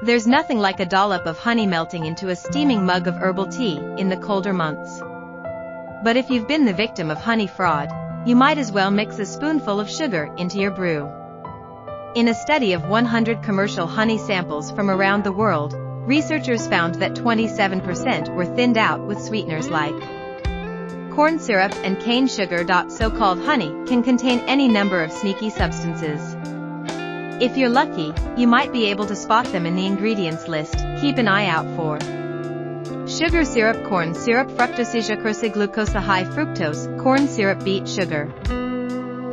There's nothing like a dollop of honey melting into a steaming mug of herbal tea in the colder months. But if you've been the victim of honey fraud, you might as well mix a spoonful of sugar into your brew. In a study of 100 commercial honey samples from around the world, researchers found that 27% were thinned out with sweeteners like corn syrup and cane sugar. So-called honey can contain any number of sneaky substances. If you're lucky, you might be able to spot them in the ingredients list. Keep an eye out for sugar syrup, corn syrup, fructose, sucrose, glucose, high fructose, corn syrup, beet sugar.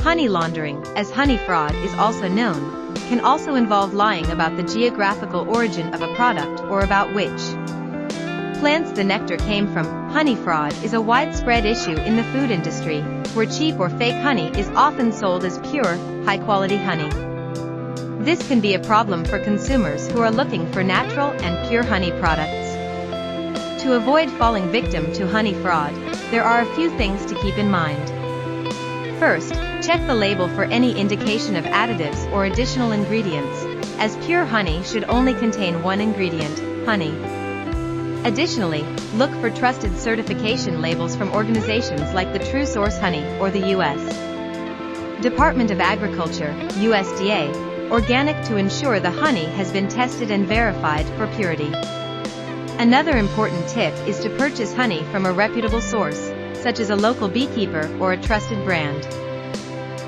Honey laundering, as honey fraud is also known, can also involve lying about the geographical origin of a product or about which plants the nectar came from. Honey fraud is a widespread issue in the food industry, where cheap or fake honey is often sold as pure, high-quality honey. This can be a problem for consumers who are looking for natural and pure honey products. To avoid falling victim to honey fraud, there are a few things to keep in mind. First, check the label for any indication of additives or additional ingredients, as pure honey should only contain one ingredient, honey. Additionally, look for trusted certification labels from organizations like the True Source Honey or the U.S. Department of Agriculture, USDA, organic, to ensure the honey has been tested and verified for purity. Another important tip is to purchase honey from a reputable source, such as a local beekeeper or a trusted brand.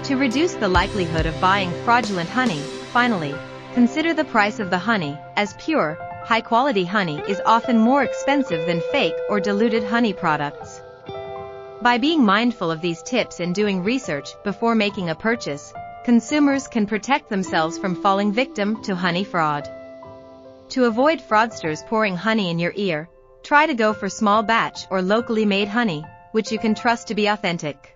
To reduce the likelihood of buying fraudulent honey, finally, consider the price of the honey, as pure, high-quality honey is often more expensive than fake or diluted honey products. By being mindful of these tips and doing research before making a purchase, consumers can protect themselves from falling victim to honey fraud. To avoid fraudsters pouring honey in your ear, try to go for small batch or locally made honey, which you can trust to be authentic.